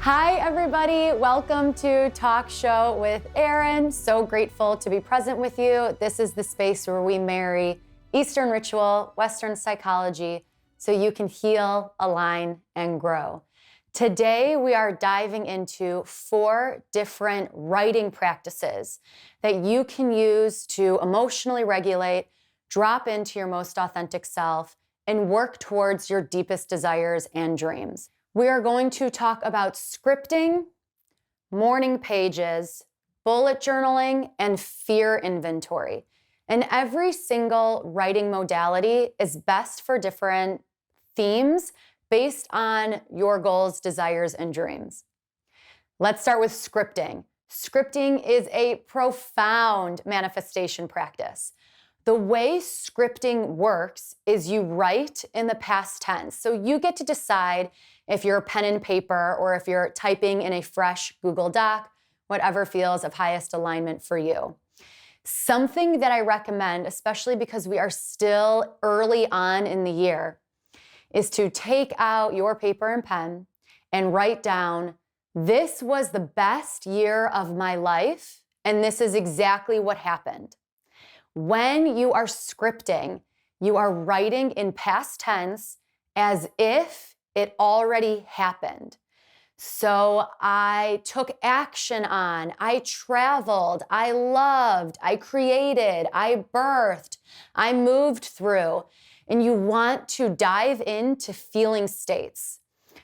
Hi, everybody. Welcome to Talk Show with Erin. So grateful to be present with you. This is the space where we marry Eastern ritual, Western psychology, so you can heal, align, and grow. Today, we are diving into 4 different writing practices that you can use to emotionally regulate, drop into your most authentic self, and work towards your deepest desires and dreams. We are going to talk about scripting, morning pages, bullet journaling, and fear inventory. And every single writing modality is best for different themes based on your goals, desires, and dreams. Let's start with scripting. Scripting is a profound manifestation practice. The way scripting works is you write in the past tense. So you get to decide if you're pen and paper or if you're typing in a fresh Google Doc, whatever feels of highest alignment for you. Something that I recommend, especially because we are still early on in the year, is to take out your paper and pen and write down, this was the best year of my life, and this is exactly what happened. When you are scripting, you are writing in past tense as if it already happened. So I took action on, I traveled, I loved, I created, I birthed, I moved through. And you want to dive into feeling states.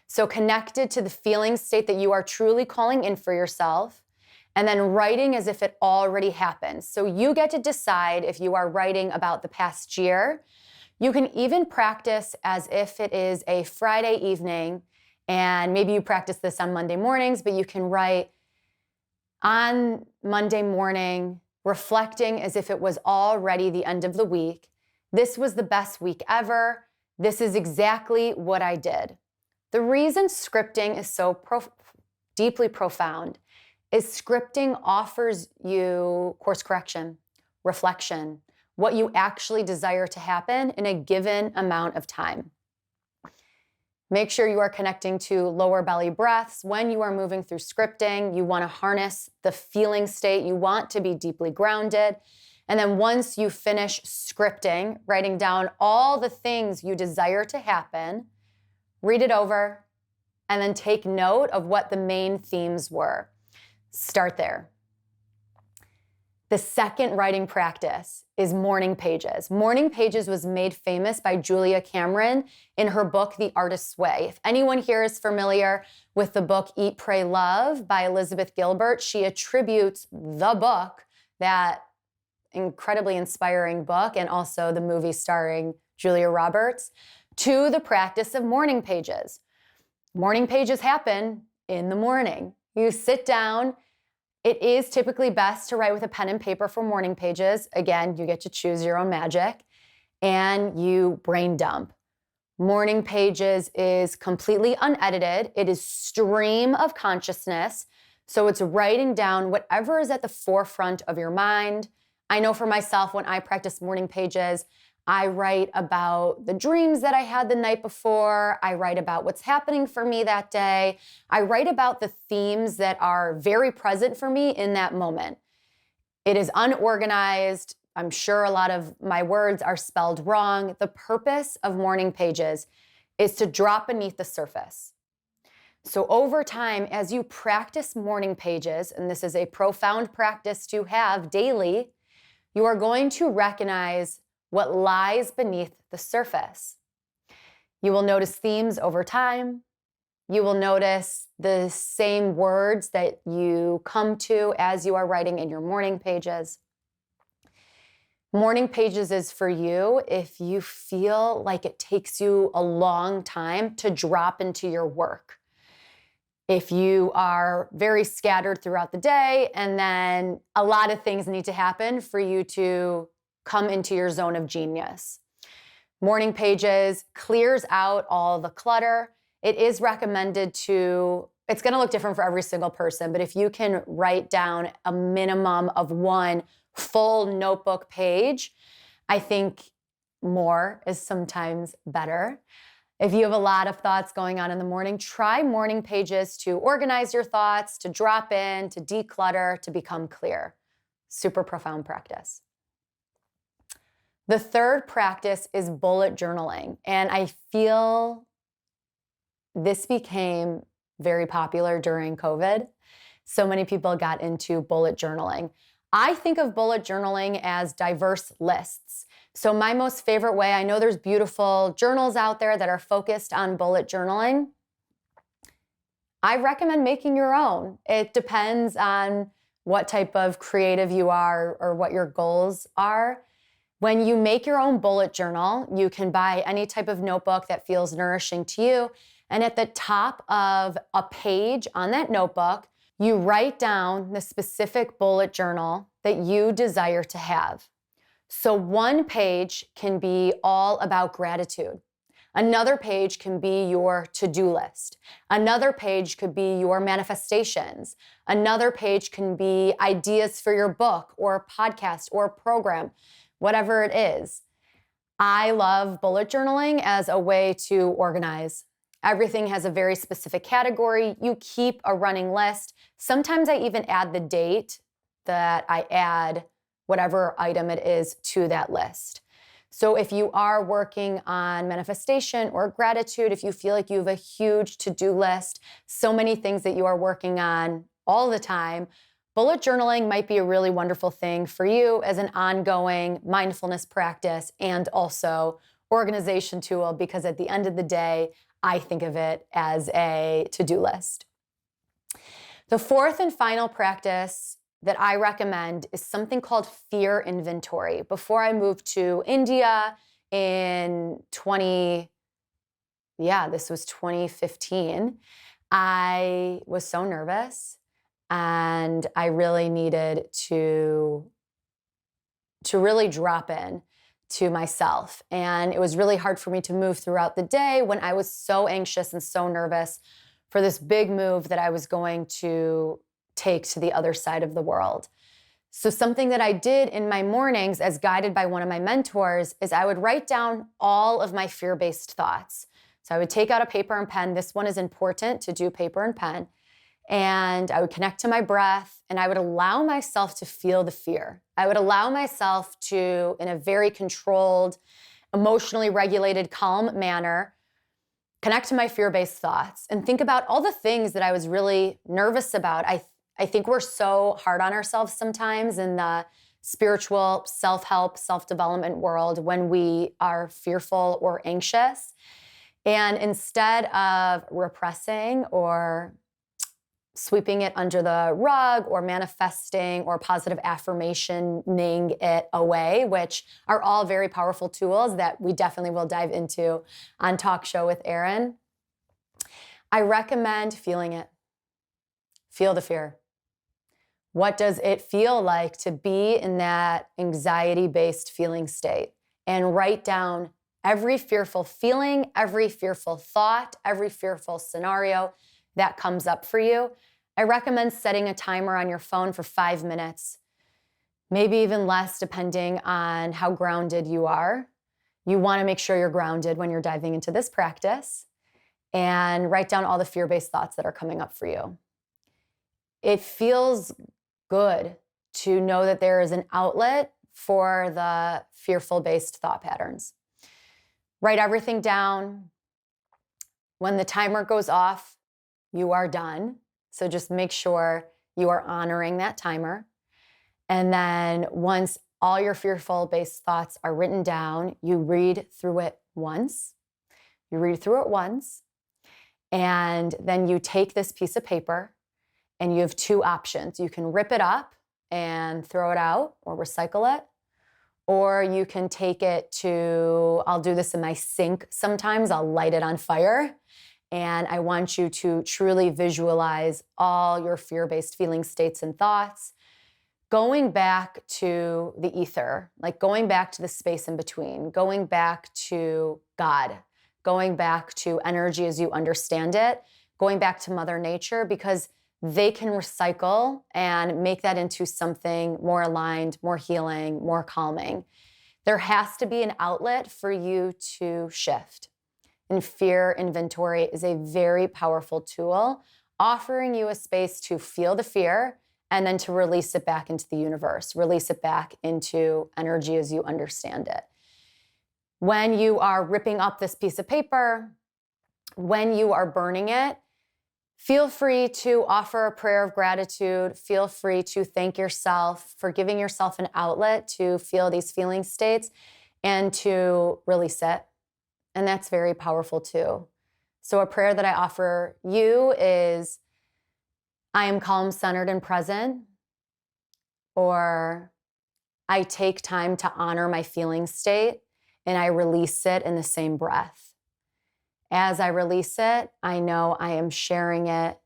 So connected to the feeling state that you are truly calling in for yourself, and then writing as if it already happened. So you get to decide if you are writing about the past year. You can even practice as if it is a Friday evening, and maybe you practice this on Monday mornings, but you can write on Monday morning, reflecting as if it was already the end of the week. This was the best week ever. This is exactly what I did. The reason scripting is so deeply profound is scripting offers you course correction, reflection, what you actually desire to happen in a given amount of time. Make sure you are connecting to lower belly breaths. When you are moving through scripting, you want to harness the feeling state. You want to be deeply grounded. And then once you finish scripting, writing down all the things you desire to happen, read it over, and then take note of what the main themes were. Start there. The second writing practice is morning pages. Morning pages was made famous by Julia Cameron in her book, The Artist's Way. If anyone here is familiar with the book Eat, Pray, Love by Elizabeth Gilbert, she attributes the book, that incredibly inspiring book, and also the movie starring Julia Roberts, to the practice of morning pages. Morning pages happen in the morning. You sit down. It is typically best to write with a pen and paper for morning pages. Again, you get to choose your own magic, and you brain dump. Morning pages is completely unedited. It is stream of consciousness. So it's writing down whatever is at the forefront of your mind. I know for myself, when I practice morning pages, I write about the dreams that I had the night before. I write about what's happening for me that day. I write about the themes that are very present for me in that moment. It is unorganized. I'm sure a lot of my words are spelled wrong. The purpose of morning pages is to drop beneath the surface. So over time, as you practice morning pages, and this is a profound practice to have daily, you are going to recognize what lies beneath the surface. You will notice themes over time. You will notice the same words that you come to as you are writing in your morning pages. Morning pages is for you if you feel like it takes you a long time to drop into your work. If you are very scattered throughout the day, and then a lot of things need to happen for you to come into your zone of genius. Morning pages clears out all the clutter. It is recommended to, it's going to look different for every single person, but if you can write down a minimum of 1 full notebook page, I think more is sometimes better. If you have a lot of thoughts going on in the morning, try morning pages to organize your thoughts, to drop in, to declutter, to become clear. Super profound practice. The third practice is bullet journaling. And I feel this became very popular during COVID. So many people got into bullet journaling. I think of bullet journaling as diverse lists. So my most favorite way, I know there's beautiful journals out there that are focused on bullet journaling. I recommend making your own. It depends on what type of creative you are or what your goals are. When you make your own bullet journal, you can buy any type of notebook that feels nourishing to you. And at the top of a page on that notebook, you write down the specific bullet journal that you desire to have. So one page can be all about gratitude. Another page can be your to-do list. Another page could be your manifestations. Another page can be ideas for your book or podcast or program, whatever it is. I love bullet journaling as a way to organize. Everything has a very specific category. You keep a running list. Sometimes I even add the date that I add whatever item it is to that list. So if you are working on manifestation or gratitude, if you feel like you have a huge to-do list, so many things that you are working on all the time, bullet journaling might be a really wonderful thing for you as an ongoing mindfulness practice and also organization tool, because at the end of the day, I think of it as a to-do list. The fourth and final practice that I recommend is something called fear inventory. Before I moved to India in 2015, I was so nervous and I really needed to really drop in to myself. And it was really hard for me to move throughout the day when I was so anxious and so nervous for this big move that I was going to take to the other side of the world. So something that I did in my mornings, as guided by one of my mentors, is I would write down all of my fear-based thoughts. So I would take out a paper and pen. This one is important to do, paper and pen. And I would connect to my breath and I would allow myself to feel the fear. I would allow myself to, in a very controlled, emotionally regulated, calm manner, connect to my fear-based thoughts and think about all the things that I was really nervous about. I think we're so hard on ourselves sometimes in the spiritual self-help, self-development world when we are fearful or anxious. And instead of repressing or sweeping it under the rug or manifesting or positive affirmationing it away, which are all very powerful tools that we definitely will dive into on Talk Show with Erin, I recommend feeling it. Feel the fear. What does it feel like to be in that anxiety-based feeling state? And write down every fearful feeling, every fearful thought, every fearful scenario that comes up for you. I recommend setting a timer on your phone for 5 minutes, maybe even less depending on how grounded you are. You want to make sure you're grounded when you're diving into this practice, and write down all the fear-based thoughts that are coming up for you. It feels good to know that there is an outlet for the fearful-based thought patterns. Write everything down. When the timer goes off, you are done. So just make sure you are honoring that timer. And then once all your fearful-based thoughts are written down, you read through it once. You read through it once. And then you take this piece of paper and you have 2 options. You can rip it up and throw it out or recycle it. Or you can take it to, I'll do this in my sink sometimes, I'll light it on fire. And I want you to truly visualize all your fear-based feeling states and thoughts, going back to the ether, like going back to the space in between, going back to God, going back to energy as you understand it, going back to Mother Nature, because they can recycle and make that into something more aligned, more healing, more calming. There has to be an outlet for you to shift. and fear inventory is a very powerful tool, offering you a space to feel the fear and then to release it back into the universe, release it back into energy as you understand it. When you are ripping up this piece of paper, when you are burning it, feel free to offer a prayer of gratitude. Feel free to thank yourself for giving yourself an outlet to feel these feeling states and to release it. And that's very powerful too. So a prayer that I offer you is, I am calm, centered, and present, or I take time to honor my feeling state and I release it in the same breath. As I release it, I know I am sharing it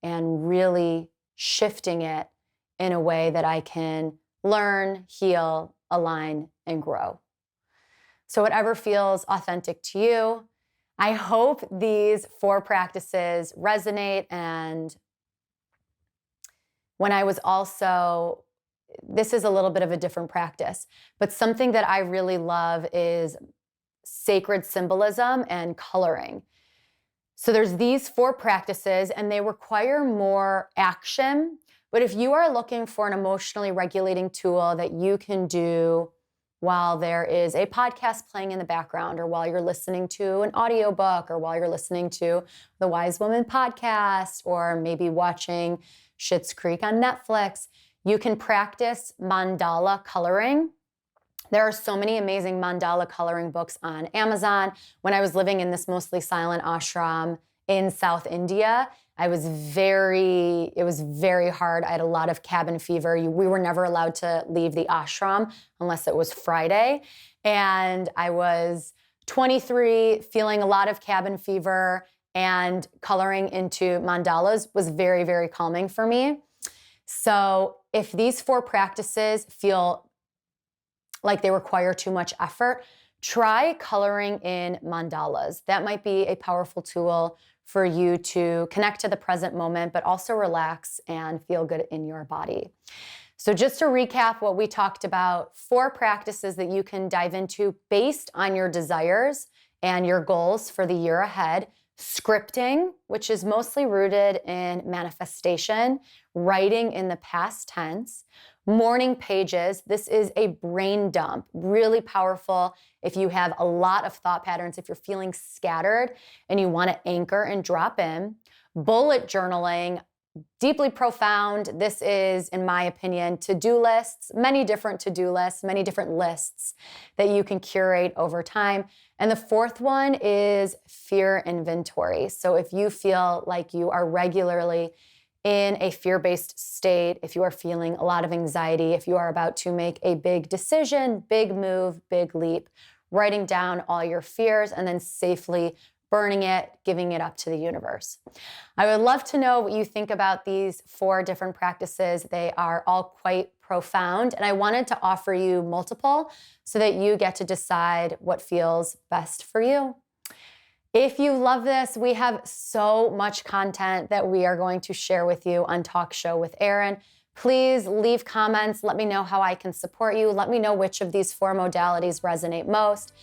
and really shifting it in a way that I can learn, heal, align, and grow. So whatever feels authentic to you, I hope these 4 practices resonate. And when I was also, this is a little bit of a different practice, but something that I really love is sacred symbolism and coloring. So there's these 4 practices and they require more action. But if you are looking for an emotionally regulating tool that you can do while there is a podcast playing in the background, or while you're listening to an audiobook, or while you're listening to the Wise Woman podcast, or maybe watching Schitt's Creek on Netflix, you can practice mandala coloring. There are so many amazing mandala coloring books on Amazon. When I was living in this mostly silent ashram in South India, it was very hard. I had a lot of cabin fever. We were never allowed to leave the ashram unless it was Friday. And I was 23, feeling a lot of cabin fever, and coloring into mandalas was very, very calming for me. So if these 4 practices feel like they require too much effort, try coloring in mandalas. That might be a powerful tool for you to connect to the present moment, but also relax and feel good in your body. So just to recap what we talked about, 4 practices that you can dive into based on your desires and your goals for the year ahead. Scripting, which is mostly rooted in manifestation, writing in the past tense. Morning pages, this is a brain dump, really powerful if you have a lot of thought patterns, if you're feeling scattered and you want to anchor and drop in. Bullet journaling, deeply profound. This is, in my opinion, to-do lists, many different to-do lists, many different lists that you can curate over time. And the 4th one is fear inventory. So if you feel like you are regularly in a fear-based state, if you are feeling a lot of anxiety, if you are about to make a big decision, big move, big leap, writing down all your fears and then safely burning it, giving it up to the universe. I would love to know what you think about these 4 different practices. They are all quite profound, and I wanted to offer you multiple so that you get to decide what feels best for you. If you love this, we have so much content that we are going to share with you on Talk Show with Erin. Please leave comments. Let me know how I can support you. Let me know which of these 4 modalities resonate most.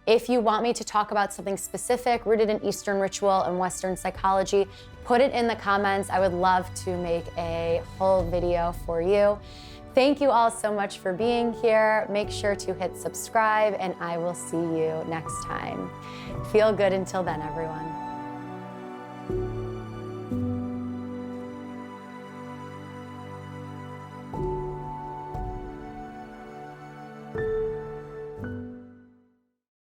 If you want me to talk about something specific rooted in Eastern ritual and Western psychology, put it in the comments. I would love to make a whole video for you. Thank you all so much for being here. Make sure to hit subscribe, and I will see you next time. Feel good until then, everyone.